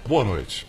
Boa noite.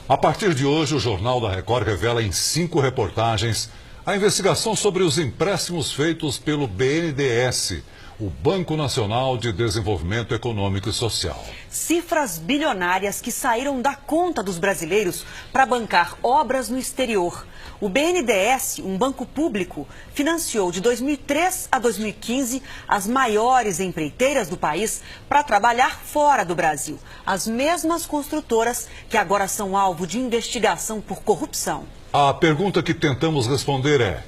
A partir de hoje, o Jornal da Record revela em 5 reportagens a investigação sobre os empréstimos feitos pelo BNDES, o Banco Nacional de Desenvolvimento Econômico e Social. Cifras bilionárias que saíram da conta dos brasileiros para bancar obras no exterior. O BNDES, um banco público, financiou de 2003 a 2015 as maiores empreiteiras do país para trabalhar fora do Brasil. As mesmas construtoras que agora são alvo de investigação por corrupção. A pergunta que tentamos responder é: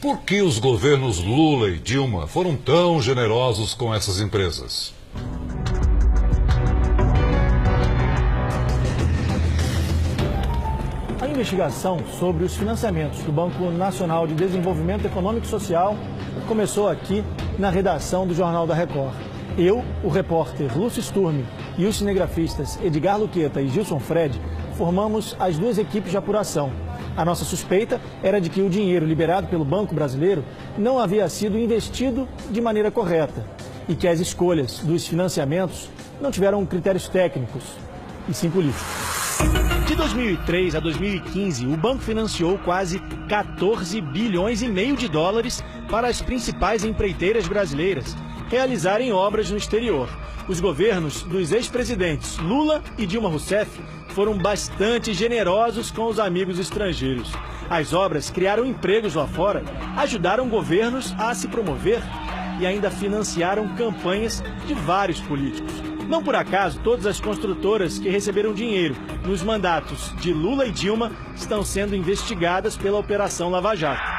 por que os governos Lula e Dilma foram tão generosos com essas empresas? A investigação sobre os financiamentos do Banco Nacional de Desenvolvimento Econômico e Social começou aqui na redação do Jornal da Record. Eu, o repórter Lúcio Sturmi e os cinegrafistas Edgar Luqueta e Gilson Fred formamos as 2 equipes de apuração. A nossa suspeita era de que o dinheiro liberado pelo Banco Brasileiro não havia sido investido de maneira correta e que as escolhas dos financiamentos não tiveram critérios técnicos, e sim políticos. De 2003 a 2015, o banco financiou quase 14 bilhões e meio de dólares para as principais empreiteiras brasileiras realizarem obras no exterior. Os governos dos ex-presidentes Lula e Dilma Rousseff foram bastante generosos com os amigos estrangeiros. As obras criaram empregos lá fora, ajudaram governos a se promover e ainda financiaram campanhas de vários políticos. Não por acaso, todas as construtoras que receberam dinheiro nos mandatos de Lula e Dilma estão sendo investigadas pela Operação Lava Jato.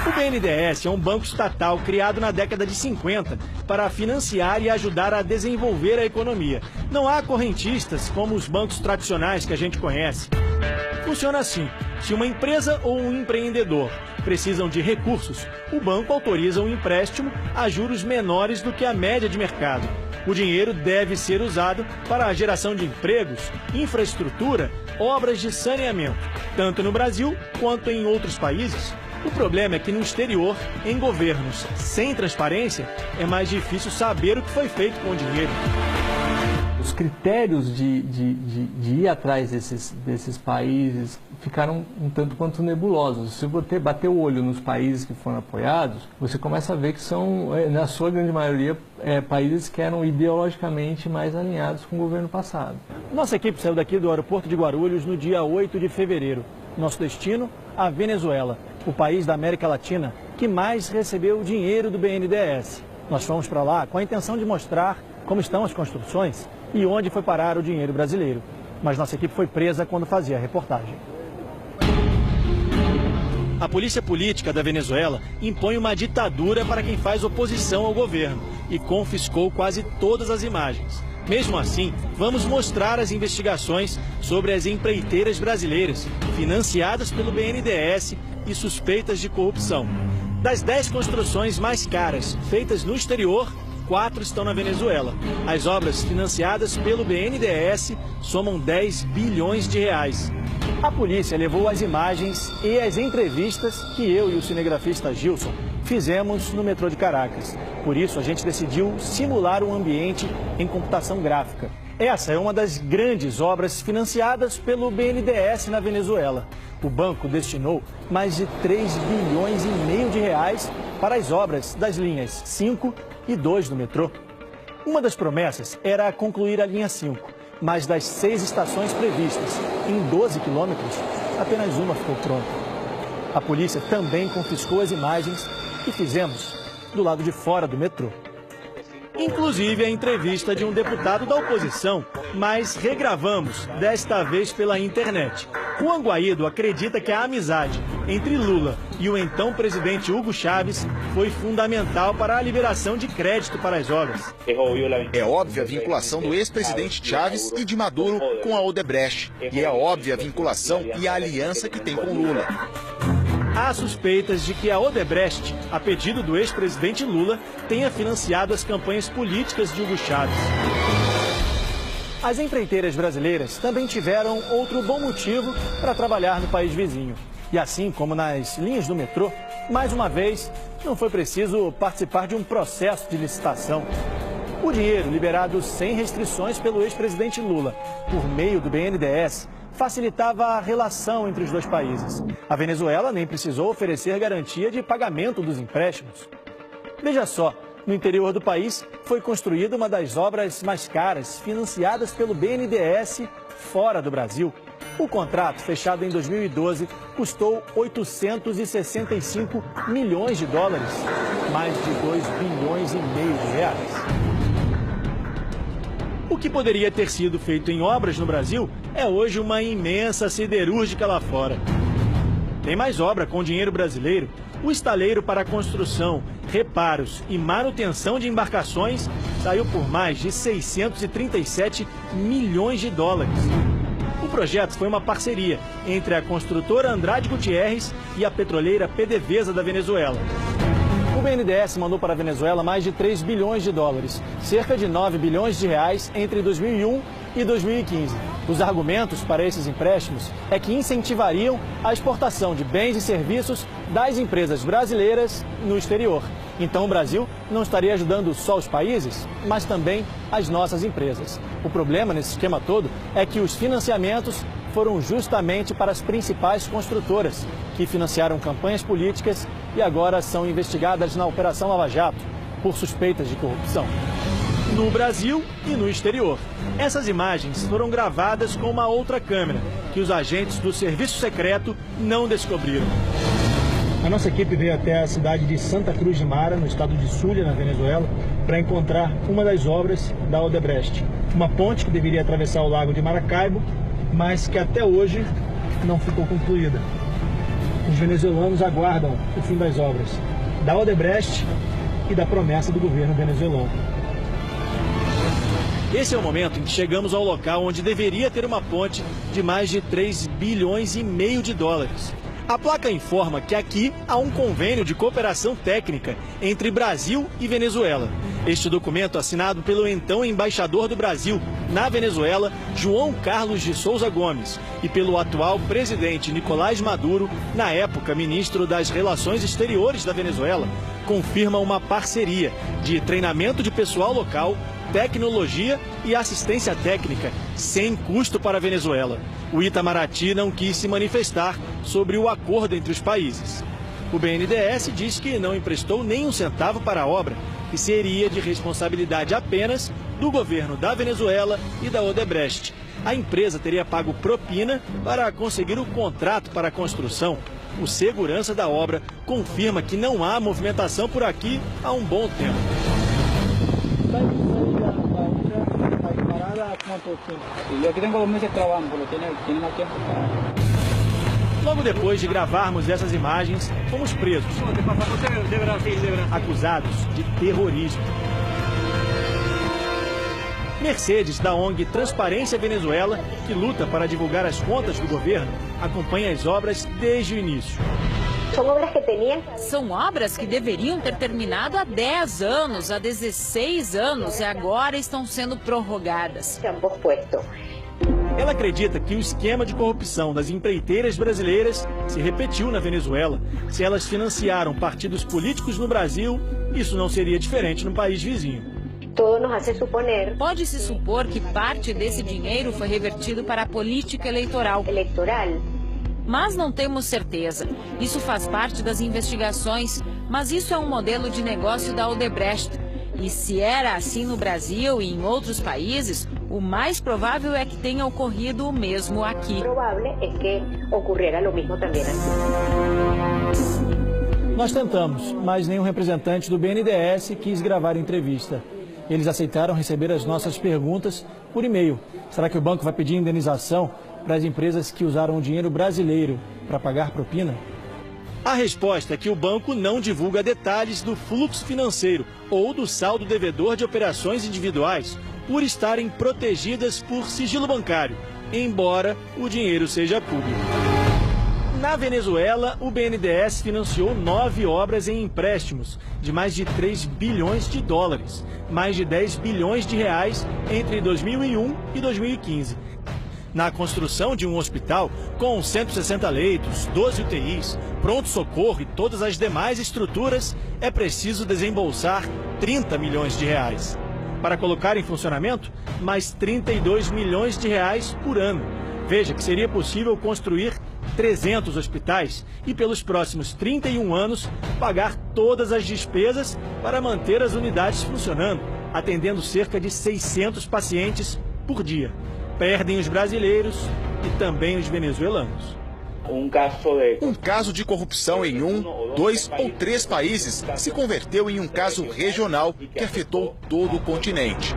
O BNDES é um banco estatal criado na década de 50 para financiar e ajudar a desenvolver a economia. Não há correntistas como os bancos tradicionais que a gente conhece. Funciona assim: se uma empresa ou um empreendedor precisam de recursos, o banco autoriza um empréstimo a juros menores do que a média de mercado. O dinheiro deve ser usado para a geração de empregos, infraestrutura, obras de saneamento, tanto no Brasil quanto em outros países. O problema é que no exterior, em governos sem transparência, é mais difícil saber o que foi feito com o dinheiro. Os critérios de ir atrás desses países ficaram um tanto quanto nebulosos. Se você bater o olho nos países que foram apoiados, você começa a ver que são, na sua grande maioria, países que eram ideologicamente mais alinhados com o governo passado. Nossa equipe saiu daqui do aeroporto de Guarulhos no dia 8 de fevereiro. Nosso destino, a Venezuela, o país da América Latina que mais recebeu dinheiro do BNDES. Nós fomos para lá com a intenção de mostrar como estão as construções e onde foi parar o dinheiro brasileiro. Mas nossa equipe foi presa quando fazia a reportagem. A polícia política da Venezuela impõe uma ditadura para quem faz oposição ao governo e confiscou quase todas as imagens. Mesmo assim, vamos mostrar as investigações sobre as empreiteiras brasileiras financiadas pelo BNDES e suspeitas de corrupção. Das 10 construções mais caras feitas no exterior, 4 estão na Venezuela. As obras financiadas pelo BNDES somam 10 bilhões de reais. A polícia levou as imagens e as entrevistas que eu e o cinegrafista Gilson fizemos no metrô de Caracas. Por isso, a gente decidiu simular um ambiente em computação gráfica. Essa é uma das grandes obras financiadas pelo BNDES na Venezuela. O banco destinou mais de 3 bilhões e meio de reais para as obras das linhas 5 e 2 do metrô. Uma das promessas era concluir a linha 5, mas das 6 estações previstas, em 12 quilômetros, apenas uma ficou pronta. A polícia também confiscou as imagens que fizemos do lado de fora do metrô. Inclusive a entrevista de um deputado da oposição, mas regravamos, desta vez pela internet. Juan Guaidó acredita que a amizade entre Lula e o então presidente Hugo Chávez foi fundamental para a liberação de crédito para as obras. É óbvia a vinculação do ex-presidente Chávez e de Maduro com a Odebrecht. E é óbvia a vinculação e a aliança que tem com Lula. Há suspeitas de que a Odebrecht, a pedido do ex-presidente Lula, tenha financiado as campanhas políticas de Hugo Chávez. As empreiteiras brasileiras também tiveram outro bom motivo para trabalhar no país vizinho. E assim como nas linhas do metrô, mais uma vez, não foi preciso participar de um processo de licitação. O dinheiro, liberado sem restrições pelo ex-presidente Lula, por meio do BNDES, facilitava a relação entre os dois países. A Venezuela nem precisou oferecer garantia de pagamento dos empréstimos. Veja só, no interior do país foi construída uma das obras mais caras financiadas pelo BNDES fora do Brasil. O contrato, fechado em 2012, custou 865 milhões de dólares, mais de 2,5 bilhões de reais. O que poderia ter sido feito em obras no Brasil é hoje uma imensa siderúrgica lá fora. Tem mais obra com dinheiro brasileiro. O estaleiro para construção, reparos e manutenção de embarcações saiu por mais de 637 milhões de dólares. O projeto foi uma parceria entre a construtora Andrade Gutierrez e a petroleira PDVSA da Venezuela. O BNDES mandou para a Venezuela mais de 3 bilhões de dólares, cerca de 9 bilhões de reais entre 2001 e 2015. Os argumentos para esses empréstimos é que incentivariam a exportação de bens e serviços das empresas brasileiras no exterior. Então o Brasil não estaria ajudando só os países, mas também as nossas empresas. O problema nesse esquema todo é que os financiamentos foram justamente para as principais construtoras, que financiaram campanhas políticas e agora são investigadas na Operação Lava Jato por suspeitas de corrupção. No Brasil e no exterior. Essas imagens foram gravadas com uma outra câmera, que os agentes do Serviço Secreto não descobriram. A nossa equipe veio até a cidade de Santa Cruz de Mara, no estado de Zulia, na Venezuela, para encontrar uma das obras da Odebrecht. Uma ponte que deveria atravessar o lago de Maracaibo, mas que até hoje não ficou concluída. Os venezuelanos aguardam o fim das obras da Odebrecht e da promessa do governo venezuelano. Esse é o momento em que chegamos ao local onde deveria ter uma ponte de mais de 3,5 bilhões de dólares. A placa informa que aqui há um convênio de cooperação técnica entre Brasil e Venezuela. Este documento, assinado pelo então embaixador do Brasil na Venezuela, João Carlos de Souza Gomes, e pelo atual presidente Nicolás Maduro, na época ministro das Relações Exteriores da Venezuela, confirma uma parceria de treinamento de pessoal local, tecnologia e assistência técnica, sem custo para a Venezuela. O Itamaraty não quis se manifestar sobre o acordo entre os países. O BNDES diz que não emprestou nem um centavo para a obra, que seria de responsabilidade apenas do governo da Venezuela e da Odebrecht. A empresa teria pago propina para conseguir o contrato para a construção. O segurança da obra confirma que não há movimentação por aqui há um bom tempo. Logo depois de gravarmos essas imagens, fomos presos, acusados de terrorismo. Mercedes, da ONG Transparência Venezuela, que luta para divulgar as contas do governo, acompanha as obras desde o início. São obras que deveriam ter terminado há 10 anos, há 16 anos e agora estão sendo prorrogadas. Ela acredita que o esquema de corrupção das empreiteiras brasileiras se repetiu na Venezuela. Se elas financiaram partidos políticos no Brasil, isso não seria diferente no país vizinho. Pode-se supor que parte desse dinheiro foi revertido para a política eleitoral. Mas não temos certeza. Isso faz parte das investigações, mas isso é um modelo de negócio da Odebrecht. E se era assim no Brasil e em outros países, o mais provável é que tenha ocorrido o mesmo aqui. Nós tentamos, mas nenhum representante do BNDES quis gravar a entrevista. Eles aceitaram receber as nossas perguntas por e-mail. Será que o banco vai pedir indenização para as empresas que usaram o dinheiro brasileiro para pagar propina? A resposta é que o banco não divulga detalhes do fluxo financeiro ou do saldo devedor de operações individuais, por estarem protegidas por sigilo bancário, embora o dinheiro seja público. Na Venezuela, o BNDES financiou 9 obras em empréstimos de mais de 3 bilhões de dólares, mais de 10 bilhões de reais entre 2001 e 2015. Na construção de um hospital com 160 leitos, 12 UTIs, pronto-socorro e todas as demais estruturas, é preciso desembolsar 30 milhões de reais. Para colocar em funcionamento, mais 32 milhões de reais por ano. Veja que seria possível construir 300 hospitais e, pelos próximos 31 anos, pagar todas as despesas para manter as unidades funcionando, atendendo cerca de 600 pacientes por dia. Perdem os brasileiros e também os venezuelanos. Um caso de corrupção em 1, 2 ou 3 países se converteu em um caso regional que afetou todo o continente.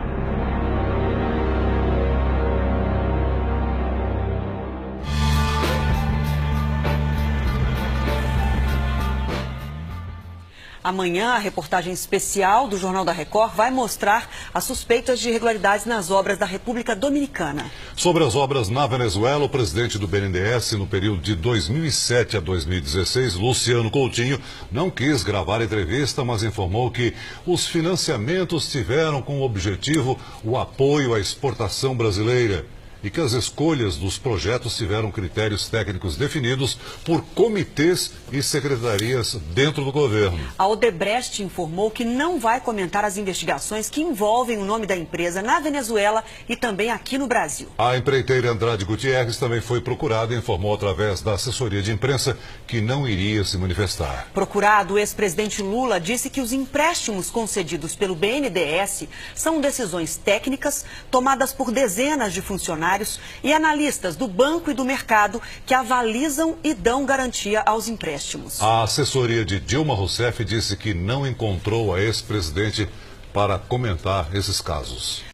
Amanhã, a reportagem especial do Jornal da Record vai mostrar as suspeitas de irregularidades nas obras da República Dominicana. Sobre as obras na Venezuela, o presidente do BNDES, no período de 2007 a 2016, Luciano Coutinho, não quis gravar a entrevista, mas informou que os financiamentos tiveram como objetivo o apoio à exportação brasileira e que as escolhas dos projetos tiveram critérios técnicos definidos por comitês e secretarias dentro do governo. A Odebrecht informou que não vai comentar as investigações que envolvem o nome da empresa na Venezuela e também aqui no Brasil. A empreiteira Andrade Gutierrez também foi procurada e informou através da assessoria de imprensa que não iria se manifestar. Procurado, o ex-presidente Lula disse que os empréstimos concedidos pelo BNDES são decisões técnicas tomadas por dezenas de funcionários e analistas do banco e do mercado que avalizam e dão garantia aos empréstimos. A assessoria de Dilma Rousseff disse que não encontrou a ex-presidente para comentar esses casos.